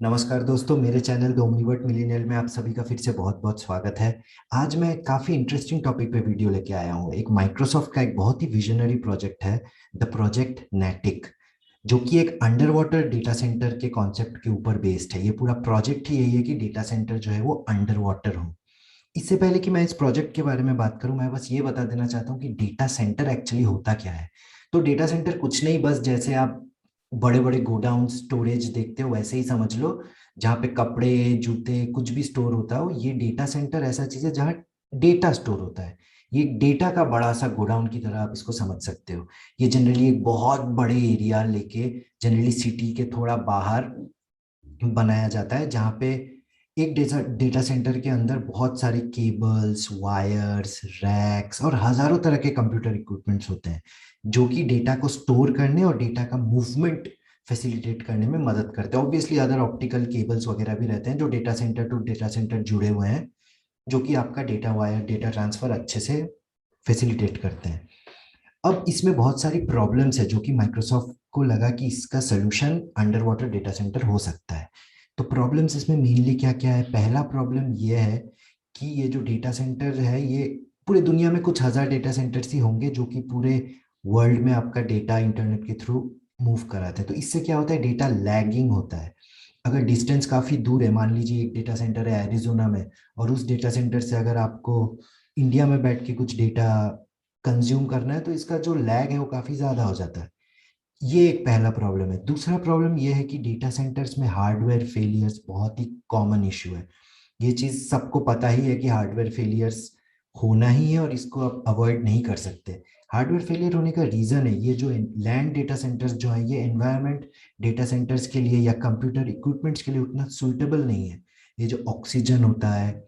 नमस्कार दोस्तों, मेरे चैनल द ओमनीवर्ट मिलियनियल में आप सभी का फिर से बहुत बहुत स्वागत है। आज मैं काफ़ी इंटरेस्टिंग टॉपिक पे वीडियो लेके आया हूँ। एक माइक्रोसॉफ्ट का एक बहुत ही विजनरी प्रोजेक्ट है, द प्रोजेक्ट नैटिक, जो कि एक अंडर वाटर डेटा सेंटर के कॉन्सेप्ट के ऊपर बेस्ड है। ये पूरा प्रोजेक्ट ही यही है कि डेटा सेंटर जो है वो अंडर वाटर हो। इससे पहले कि मैं इस प्रोजेक्ट के बारे में बात करूं, मैं बस ये बता देना चाहता हूँ कि डेटा सेंटर एक्चुअली होता क्या है। तो डेटा सेंटर कुछ नहीं, बस जैसे आप बड़े बड़े गोडाउन स्टोरेज देखते हो वैसे ही समझ लो। जहाँ पे कपड़े, जूते, कुछ भी स्टोर होता हो, ये डेटा सेंटर ऐसा चीज है जहाँ डेटा स्टोर होता है। ये डेटा का बड़ा सा गोडाउन की तरह आप इसको समझ सकते हो। ये जनरली एक बहुत बड़े एरिया लेके, जनरली सिटी के थोड़ा बाहर बनाया जाता है, जहाँ पे एक डेटा डेटा सेंटर के अंदर बहुत सारे केबल्स, वायर्स, रैक्स और हजारों तरह के कंप्यूटर इक्विपमेंट्स होते हैं, जो कि डेटा को स्टोर करने और डेटा का मूवमेंट फैसिलिटेट करने में मदद करते हैं। ऑब्वियसली अदर ऑप्टिकल केबल्स वगैरह भी रहते हैं जो data centre to data centre जुड़े हुए हैं, जो कि आपका डेटा वायर, डेटा ट्रांसफर अच्छे से फैसिलिटेट करते हैं। अब इसमें बहुत सारी प्रॉब्लम्स है जो कि माइक्रोसॉफ्ट को लगा कि इसका solution under water data centre हो सकता है। तो प्रॉब्लम्स इसमें मेनली क्या क्या है? पहला प्रॉब्लम ये है कि ये जो डेटा सेंटर है, ये पूरे दुनिया में कुछ हजार डेटा सेंटर्स ही होंगे जो कि पूरे वर्ल्ड में आपका डेटा इंटरनेट के थ्रू मूव कराते हैं। तो इससे क्या होता है, डेटा लैगिंग होता है। अगर डिस्टेंस काफी दूर है, मान लीजिए एक डेटा सेंटर है एरिजोना में, और उस डेटा सेंटर से अगर आपको इंडिया में बैठ के कुछ डेटा कंज्यूम करना है, तो इसका जो लैग है वो काफी ज्यादा हो जाता है। ये एक पहला प्रॉब्लम है। दूसरा प्रॉब्लम ये है कि डेटा सेंटर्स में हार्डवेयर फेलियर्स बहुत ही कॉमन इशू है। ये चीज सबको पता ही है कि हार्डवेयर फेलियर्स होना ही है और इसको आप अवॉइड नहीं कर सकते। हार्डवेयर फेलियर होने का रीजन है, ये जो लैंड डेटा सेंटर्स जो है, ये एनवायरनमेंट डेटा सेंटर्स के लिए या कंप्यूटर इक्विपमेंट्स के लिए उतना सुइटेबल नहीं है। ये जो ऑक्सीजन होता है,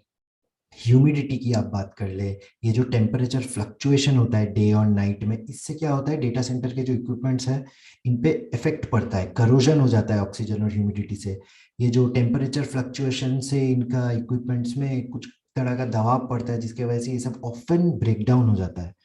ह्यूमिडिटी की आप बात कर ले, ये जो टेम्परेचर फ्लक्चुएशन होता है डे और नाइट में, इससे क्या होता है, डेटा सेंटर के जो इक्विपमेंट्स हैं इन पे इफेक्ट पड़ता है, करोजन हो जाता है ऑक्सीजन और ह्यूमिडिटी से। ये जो टेम्परेचर फ्लक्चुएशन से इनका इक्विपमेंट्स में कुछ तरह का दबाव पड़ता है, जिसकी वजह से ये सब ऑफन ब्रेक डाउन हो जाता है।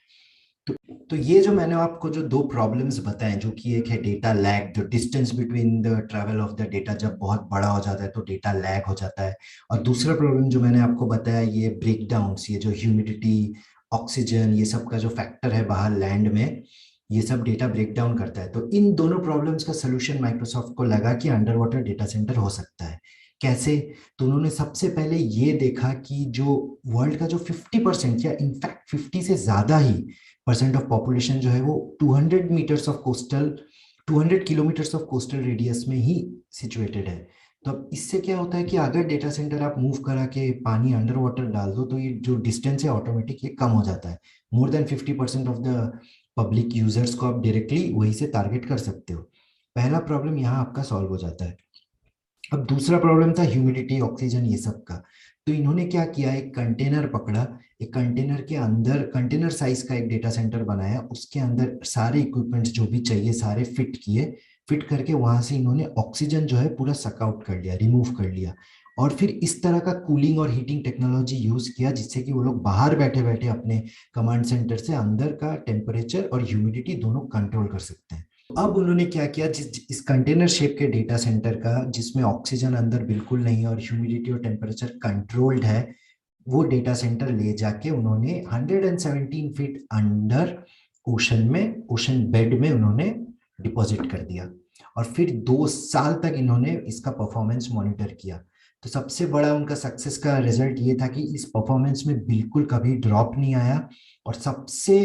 तो तो ये जो मैंने आपको जो दो प्रॉब्लम्स बताए, जो कि एक है डेटा लैग, जो distance between the travel of the data जब बहुत बड़ा हो जाता है तो डेटा लैग हो जाता है। और दूसरा प्रॉब्लम जो मैंने आपको बताया, ये ब्रेक डाउन्स, ये जो ह्यूमिडिटी, ऑक्सीजन, ये सब का जो फैक्टर है बाहर लैंड में, ये सब डेटा ब्रेक डाउन करता है। तो इन दोनों प्रॉब्लम्स का सोल्यूशन माइक्रोसॉफ्ट को लगा कि अंडर वाटर डेटा सेंटर हो सकता है। कैसे? तो उन्होंने सबसे पहले ये देखा कि जो वर्ल्ड का जो 50% या इनफैक्ट 50 से ज्यादा ही परसेंट ऑफ पॉपुलेशन जो है वो 200 metres of coastal 200 kilometres of coastal radius में ही सिचुएटेड है। तो अब इससे क्या होता है कि अगर डेटा सेंटर आप मूव करा के पानी अंडर वाटर डाल दो, तो ये जो डिस्टेंस है ऑटोमेटिक ये कम हो जाता है। More than 50% of the public users को आप डायरेक्टली वही से टारगेट कर सकते हो। पहला प्रॉब्लम यहाँ आपका सॉल्व हो जाता है। अब दूसरा प्रॉब्लम था ह्यूमिडिटी, ऑक्सीजन, ये सब का। तो इन्होंने क्या किया, एक कंटेनर पकड़ा, एक कंटेनर के अंदर कंटेनर साइज का एक डेटा सेंटर बनाया, उसके अंदर सारे इक्विपमेंट्स जो भी चाहिए सारे फिट किए। फिट करके वहां से इन्होंने ऑक्सीजन जो है पूरा सक आउट कर लिया, रिमूव कर लिया। और फिर इस तरह का कूलिंग और हीटिंग टेक्नोलॉजी यूज किया, जिससे कि वो लोग बाहर बैठे बैठे अपने कमांड सेंटर से अंदर का टेम्परेचर और ह्यूमिडिटी दोनों कंट्रोल कर सकते हैं। अब उन्होंने क्या किया, जिस इस कंटेनर शेप के डेटा सेंटर का, जिसमें ऑक्सीजन अंदर बिल्कुल नहीं है और ह्यूमिडिटी और टेम्परेचर कंट्रोल्ड है, वो डेटा सेंटर ले जाके उन्होंने 117 फीट अंडर ओशन में, ओशन बेड में उन्होंने डिपॉजिट कर दिया। और फिर 2 साल तक इन्होंने इसका परफॉर्मेंस मॉनिटर किया। तो सबसे बड़ा उनका सक्सेस का रिजल्ट ये था कि इस परफॉर्मेंस में बिल्कुल कभी ड्रॉप नहीं आया। और सबसे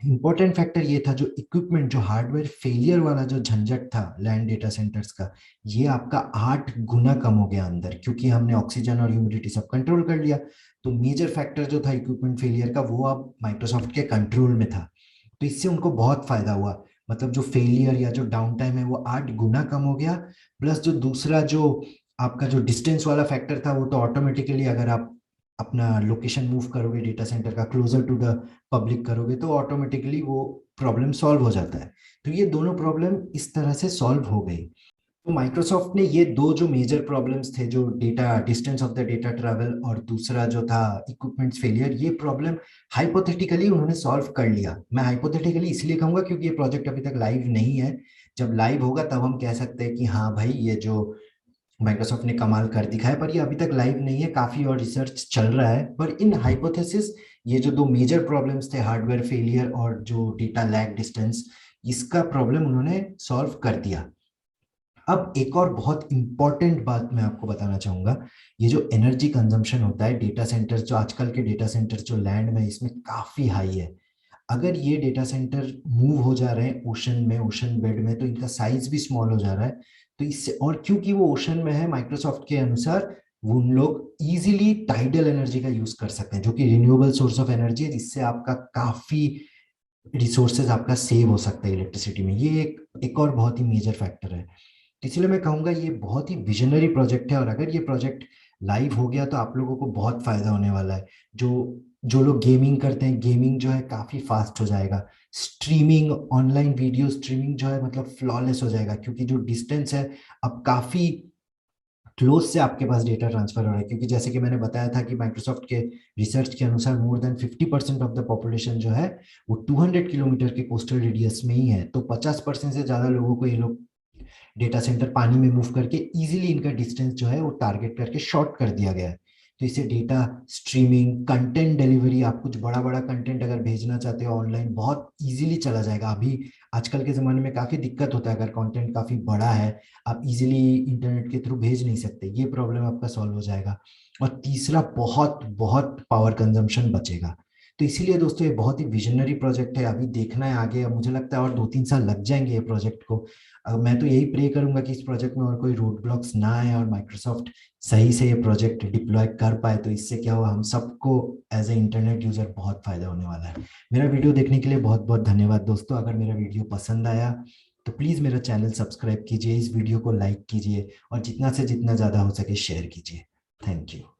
इंपॉर्टेंट फैक्टर ये था, जो इक्विपमेंट, जो हार्डवेयर फेलियर वाला जो झंझट था लैंड डेटा सेंटर्स का, ये आपका 8 गुना कम हो गया अंदर, क्योंकि हमने ऑक्सीजन और ह्यूमिडिटी सब कंट्रोल कर लिया। तो मेजर फैक्टर जो था इक्विपमेंट फेलियर का, वो अब माइक्रोसॉफ्ट के कंट्रोल में था। तो इससे उनको बहुत फायदा हुआ। मतलब जो फेलियर या जो डाउन टाइम है वो 8 गुना कम हो गया। प्लस जो दूसरा जो आपका जो डिस्टेंस वाला फैक्टर था, वो तो ऑटोमेटिकली अगर आप अपना लोकेशन मूव करोगे डेटा सेंटर का क्लोजर टू द पब्लिक करोगे, तो ऑटोमेटिकली वो प्रॉब्लम सॉल्व हो जाता है। तो ये दोनों प्रॉब्लम इस तरह से सॉल्व हो गई। तो माइक्रोसॉफ्ट ने ये दो जो मेजर प्रॉब्लम्स थे, जो data distance of the data travel और दूसरा जो था इक्विपमेंट्स फेलियर, ये प्रॉब्लम हाइपोथेटिकली उन्होंने सॉल्व कर लिया। मैं हाइपोथेटिकली इसलिए कहूंगा क्योंकि ये प्रोजेक्ट अभी तक लाइव नहीं है। जब लाइव होगा तब हम कह सकते हैं कि हाँ भाई, ये जो माइक्रोसॉफ्ट ने कमाल कर दिखाया, पर ये अभी तक लाइव नहीं है, काफी और रिसर्च चल रहा है। पर इन हाइपोथेसिस ये जो दो मेजर प्रॉब्लम्स थे, हार्डवेयर फेलियर और जो डेटा लैग डिस्टेंस, इसका प्रॉब्लम उन्होंने सॉल्व कर दिया। अब एक और बहुत इंपॉर्टेंट बात मैं आपको बताना चाहूंगा। ये जो एनर्जी कंजम्पशन होता है डेटा सेंटर, जो आजकल के डेटा सेंटर जो लैंड में, इसमें काफी हाई है। अगर ये डेटा सेंटर मूव हो जा रहे हैं ओशन में, ओशन बेड में, तो इनका साइज भी स्मॉल हो जा रहा है। तो इससे, और क्योंकि वो ओशन में है, माइक्रोसॉफ्ट के अनुसार वो उन लोग इजीली टाइडल एनर्जी का यूज कर सकते हैं, जो कि रिन्यूएबल सोर्स ऑफ एनर्जी है, जिससे आपका काफी रिसोर्सेज आपका सेव हो सकता है इलेक्ट्रिसिटी में। ये एक और बहुत ही मेजर फैक्टर है। तो इसलिए मैं कहूंगा ये बहुत ही विजनरी प्रोजेक्ट है, और अगर ये प्रोजेक्ट लाइव हो गया तो आप लोगों को बहुत फायदा होने वाला है। जो जो लोग गेमिंग करते हैं, गेमिंग जो है काफी फास्ट हो जाएगा। स्ट्रीमिंग, ऑनलाइन वीडियो स्ट्रीमिंग जो है मतलब फ्लॉलेस हो जाएगा, क्योंकि जो डिस्टेंस है अब काफी क्लोज से आपके पास डेटा ट्रांसफर हो रहा है। क्योंकि जैसे कि मैंने बताया था कि माइक्रोसॉफ्ट के रिसर्च के अनुसार more than 50% of the population जो है वो 200 किलोमीटर के कोस्टल रेडियस में ही है। तो 50% से ज्यादा लोगों को ये लोग डेटा सेंटर पानी में मूव करके इजीली इनका डिस्टेंस जो है वो टारगेट करके शॉर्ट कर दिया गया है। तो इससे डेटा स्ट्रीमिंग, कंटेंट डिलीवरी, आप कुछ बड़ा बड़ा कंटेंट अगर भेजना चाहते हो ऑनलाइन, बहुत इजीली चला जाएगा। अभी आजकल के ज़माने में काफ़ी दिक्कत होता है, अगर कंटेंट काफ़ी बड़ा है आप इजीली इंटरनेट के थ्रू भेज नहीं सकते, ये प्रॉब्लम आपका सॉल्व हो जाएगा। और तीसरा, बहुत बहुत पावर कंजम्पशन बचेगा। तो इसीलिए दोस्तों ये बहुत ही विजनरी प्रोजेक्ट है, अभी देखना है आगे। अब मुझे लगता है और 2-3 साल लग जाएंगे ये प्रोजेक्ट को। मैं तो यही प्रे करूंगा कि इस प्रोजेक्ट में और कोई रोड ब्लॉक्स ना आए और माइक्रोसॉफ्ट सही से ये प्रोजेक्ट डिप्लॉय कर पाए। तो इससे क्या हुआ, हम सबको एज ए इंटरनेट यूजर बहुत फायदा होने वाला है। मेरा वीडियो देखने के लिए बहुत बहुत धन्यवाद दोस्तों। अगर मेरा वीडियो पसंद आया तो प्लीज़ मेरा चैनल सब्सक्राइब कीजिए, इस वीडियो को लाइक कीजिए और जितना से जितना ज़्यादा हो सके शेयर कीजिए। Thank you.